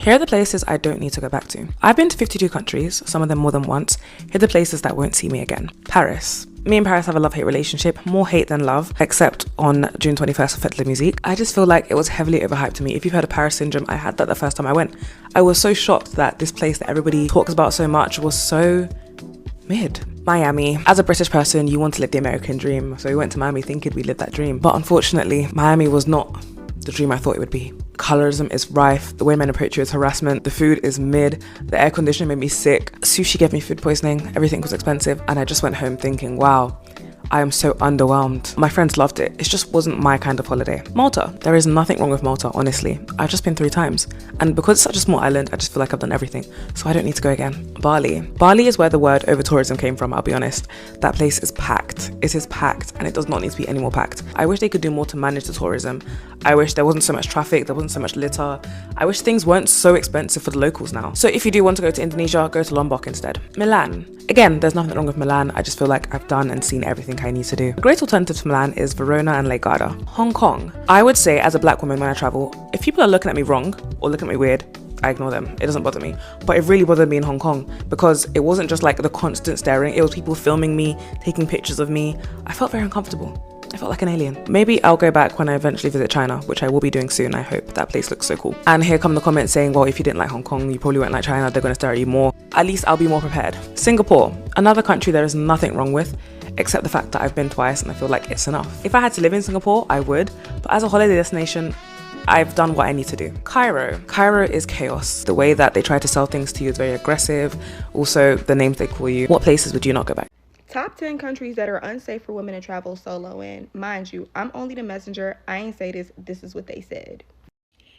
Here are the places I don't need to go back to. I've been to 52 countries, some of them more than once. Here are the places that won't see me again. Paris. Me and Paris have a love-hate relationship, more hate than love, except on June 21st for Fête de la Musique. I just feel like it was heavily overhyped to me. If you've heard of Paris syndrome, I had that the first time I went. I was so shocked that this place that everybody talks about so much was so mid. Miami. As a British person, you want to live the American dream. So we went to Miami thinking we lived that dream. But unfortunately, Miami was not the dream I thought it would be. Colorism is rife, the way men approach you is harassment, the food is mid, the air conditioning made me sick, sushi gave me food poisoning, everything was expensive, and I just went home thinking, wow, I am so underwhelmed. My friends loved it. It just wasn't my kind of holiday. Malta. There is nothing wrong with Malta, honestly. I've just been 3 times. And because it's such a small island, I just feel like I've done everything. So I don't need to go again. Bali. Bali is where the word over-tourism came from, I'll be honest. That place is packed. It is packed, and it does not need to be any more packed. I wish they could do more to manage the tourism. I wish there wasn't so much traffic, there wasn't so much litter. I wish things weren't so expensive for the locals now. So if you do want to go to Indonesia, go to Lombok instead. Milan. Again, there's nothing wrong with Milan. I just feel like I've done and seen everything I need to do. A great alternative to Milan is Verona and Lake Garda. Hong Kong. I would say as a black woman when I travel, if people are looking at me wrong or looking at me weird, I ignore them. It doesn't bother me. But it really bothered me in Hong Kong because it wasn't just like the constant staring. It was people filming me, taking pictures of me. I felt very uncomfortable. I felt like an alien. Maybe I'll go back when I eventually visit China, which I will be doing soon, I hope. That place looks so cool. And here come the comments saying, well, if you didn't like Hong Kong, you probably won't like China. They're going to stare at you more. At least I'll be more prepared. Singapore, another country there is nothing wrong with, except the fact that I've been twice and I feel like it's enough. If I had to live in Singapore, I would. But as a holiday destination, I've done what I need to do. Cairo. Cairo is chaos. The way that they try to sell things to you is very aggressive. Also, the names they call you. What places would you not go back? Top 10 countries that are unsafe for women to travel solo in. Mind you, I'm only the messenger. I ain't say this. This is what they said.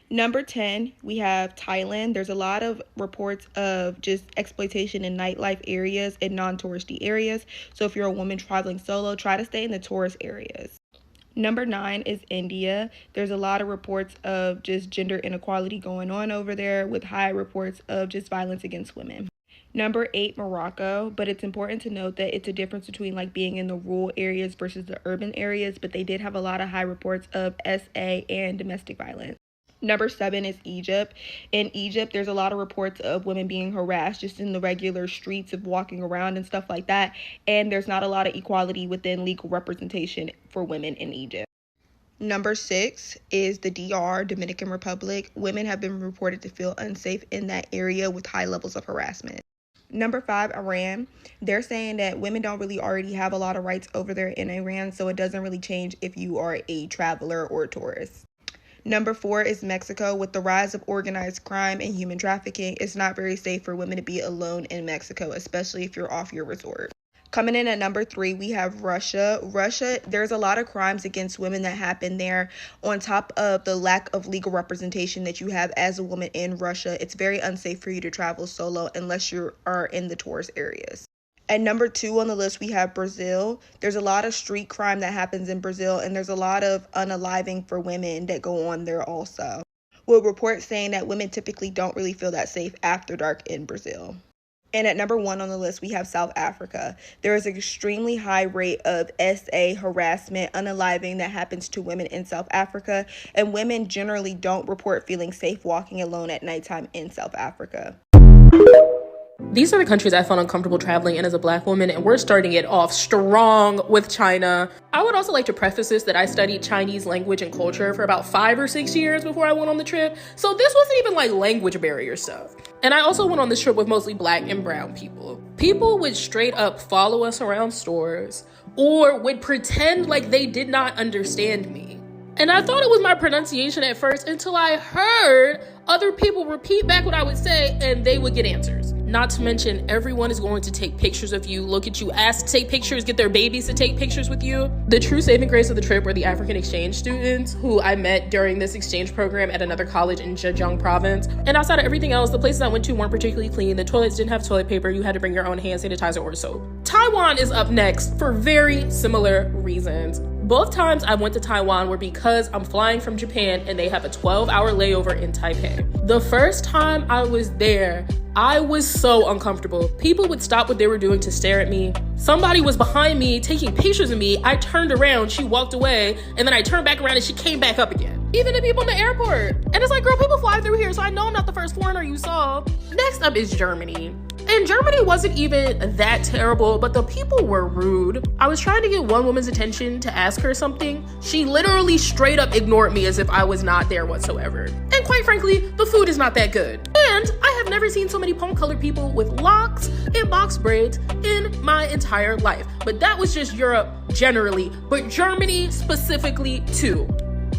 Number 10, we have Thailand. There's a lot of reports of just exploitation in nightlife areas and non-touristy areas. So if you're a woman traveling solo, try to stay in the tourist areas. Number 9 is India. There's a lot of reports of just gender inequality going on over there with high reports of just violence against women. Number 8, Morocco, but it's important to note that it's a difference between like being in the rural areas versus the urban areas, but they did have a lot of high reports of SA and domestic violence. Number 7 is Egypt. In Egypt, there's a lot of reports of women being harassed just in the regular streets of walking around and stuff like that, and there's not a lot of equality within legal representation for women in Egypt. Number 6 is the DR, Dominican Republic. Women have been reported to feel unsafe in that area with high levels of harassment. Number 5, Iran. They're saying that women don't really already have a lot of rights over there in Iran, so it doesn't really change if you are a traveler or a tourist. Number 4 is Mexico. With the rise of organized crime and human trafficking, it's not very safe for women to be alone in Mexico, especially if you're off your resort. Coming in at number 3, we have Russia. Russia, there's a lot of crimes against women that happen there. On top of the lack of legal representation that you have as a woman in Russia, it's very unsafe for you to travel solo unless you are in the tourist areas. At number 2 on the list, we have Brazil. There's a lot of street crime that happens in Brazil, and there's a lot of unaliving for women that go on there also, with reports saying that women typically don't really feel that safe after dark in Brazil. And at number 1 on the list, we have South Africa. There is an extremely high rate of SA harassment, unaliving that happens to women in South Africa, and women generally don't report feeling safe walking alone at nighttime in South Africa. These are the countries I felt uncomfortable traveling in as a black woman, and we're starting it off strong with China. I would also like to preface this that I studied Chinese language and culture for about 5 or 6 years before I went on the trip, so this wasn't even like language barrier stuff. And I also went on this trip with mostly black and brown people. People would straight up follow us around stores or would pretend like they did not understand me. And I thought it was my pronunciation at first until I heard other people repeat back what I would say and they would get answers. Not to mention, everyone is going to take pictures of you, look at you, ask to take pictures, get their babies to take pictures with you. The true saving grace of the trip were the African exchange students who I met during this exchange program at another college in Zhejiang province. And outside of everything else, the places I went to weren't particularly clean. The toilets didn't have toilet paper. You had to bring your own hand sanitizer or soap. Taiwan is up next for very similar reasons. Both times I went to Taiwan were because I'm flying from Japan and they have a 12-hour layover in Taipei. The first time I was there, I was so uncomfortable. People would stop what they were doing to stare at me. Somebody was behind me taking pictures of me. I turned around, she walked away, and then I turned back around and she came back up again. even the people in the airport. And it's like, girl, people fly through here, so I know I'm not the first foreigner you saw. Next up is Germany. And Germany wasn't even that terrible, but the people were rude. I was trying to get one woman's attention to ask her something. She literally straight up ignored me as if I was not there whatsoever. And quite frankly, the food is not that good. And I have never seen so many punk-colored people with locks and box braids in my entire life. But that was just Europe generally, but Germany specifically too.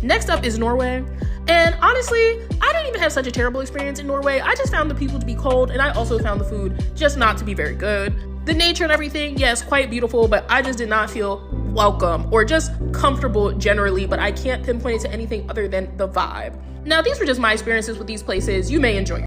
Next up is Norway. And honestly, I didn't even have such a terrible experience in Norway. I just found the people to be cold, and I also found the food just not to be very good. The nature and everything, yes, quite beautiful, but I just did not feel welcome or just comfortable generally, but I can't pinpoint it to anything other than the vibe. Now, these were just my experiences with these places. You may enjoy.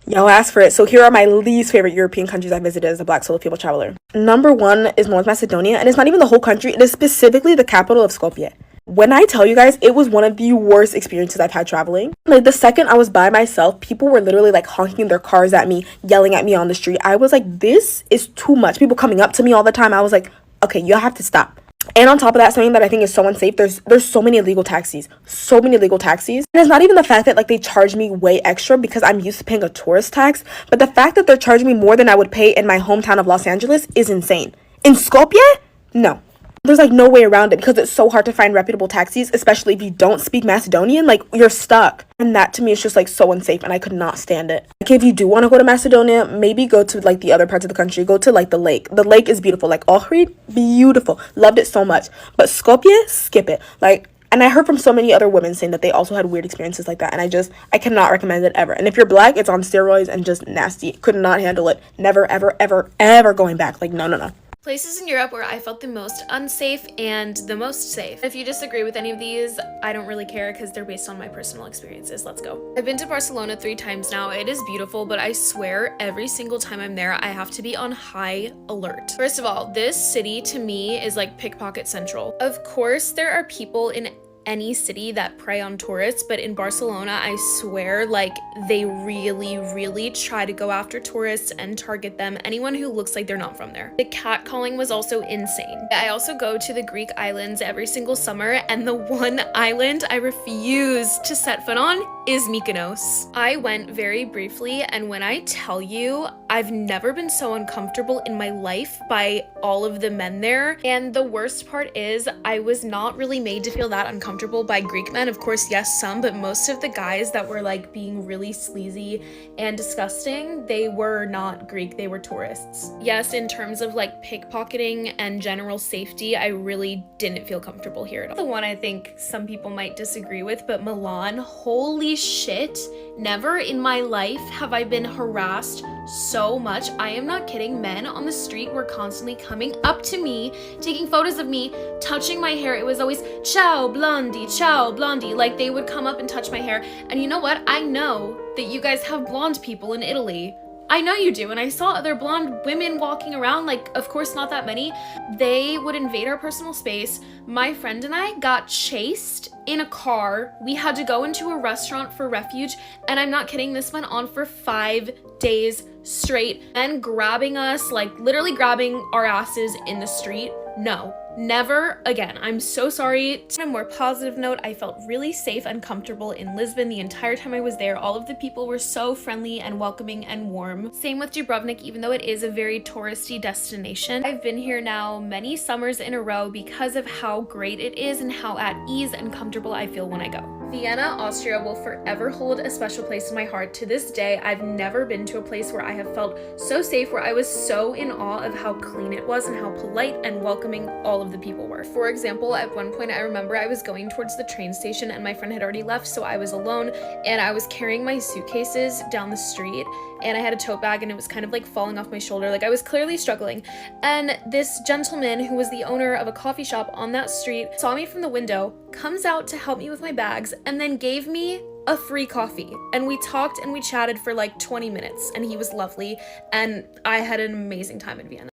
Y'all asked for it. So here are my least favorite European countries I visited as a Black solo people traveler. Number 1 is North Macedonia, and it's not even the whole country. It is specifically the capital of Skopje. When I tell you guys, it was one of the worst experiences I've had traveling. Like, the second I was by myself, people were literally like honking their cars at me, yelling at me on the street. I was like, this is too much. People coming up to me all the time. I was like, okay, you have to stop. And on top of that, something that I think is so unsafe, there's so many illegal taxis. So many illegal taxis. And it's not even the fact that like they charge me way extra because I'm used to paying a tourist tax, but the fact that they're charging me more than I would pay in my hometown of Los Angeles is insane. In Skopje? No. There's like no way around it because it's so hard to find reputable taxis, especially if you don't speak Macedonian. Like, you're stuck. And that to me is just like so unsafe, and I could not stand it. Like, if you do want to go to Macedonia, maybe go to like the other parts of the country. Go to like the lake. The lake is beautiful. Like Ohrid, beautiful. Loved it so much. But Skopje, skip it. Like, and I heard from so many other women saying that they also had weird experiences like that, and I cannot recommend it ever. And if you're Black, it's on steroids and just nasty. Could not handle it. Never, ever, ever, ever going back. Like, no. Places in Europe where I felt the most unsafe and the most safe. If you disagree with any of these, I don't really care because they're based on my personal experiences. Let's go. I've been to Barcelona 3 times now. It is beautiful, but I swear every single time I'm there, I have to be on high alert. First of all, this city to me is like pickpocket central. Of course, there are people in any city that prey on tourists, but in Barcelona, I swear, like, they really try to go after tourists and target them, anyone who looks like they're not from there. The catcalling was also insane. I also go to the Greek islands every single summer, and the one island I refuse to set foot on is Mykonos. I went very briefly, and when I tell you, I've never been so uncomfortable in my life by all of the men there. And the worst part is I was not really made to feel that uncomfortable by Greek men. Of course, yes, some, but most of the guys that were like being really sleazy and disgusting, they were not Greek, they were tourists. Yes, in terms of like pickpocketing and general safety, I really didn't feel comfortable here at all. The one I think some people might disagree with, but Milan, holy shit, never in my life have I been harassed so much. I am not kidding. Men on the street were constantly coming up to me, taking photos of me, touching my hair. It was always ciao blondie, like they would come up and touch my hair. And you know what? I know that you guys have blonde people in Italy. I know you do, and I saw other blonde women walking around, like, of course not that many. They would invade our personal space. My friend and I got chased in a car. We had to go into a restaurant for refuge, and I'm not kidding, this went on for 5 days straight. And grabbing us, like literally grabbing our asses in the street. No. Never again. I'm so sorry. On a more positive note, I felt really safe and comfortable in Lisbon the entire time I was there. All of the people were so friendly and welcoming and warm. Same with Dubrovnik, even though it is a very touristy destination. I've been here now many summers in a row because of how great it is and how at ease and comfortable I feel when I go. Vienna, Austria will forever hold a special place in my heart. To this day, I've never been to a place where I have felt so safe, where I was so in awe of how clean it was and how polite and welcoming all of the people were. For example, at one point I remember I was going towards the train station and my friend had already left, so I was alone and I was carrying my suitcases down the street, and I had a tote bag and it was kind of like falling off my shoulder. Like, I was clearly struggling. And this gentleman who was the owner of a coffee shop on that street saw me from the window, comes out to help me with my bags, and then gave me a free coffee. And we talked and we chatted for like 20 minutes, and he was lovely, and I had an amazing time in Vienna.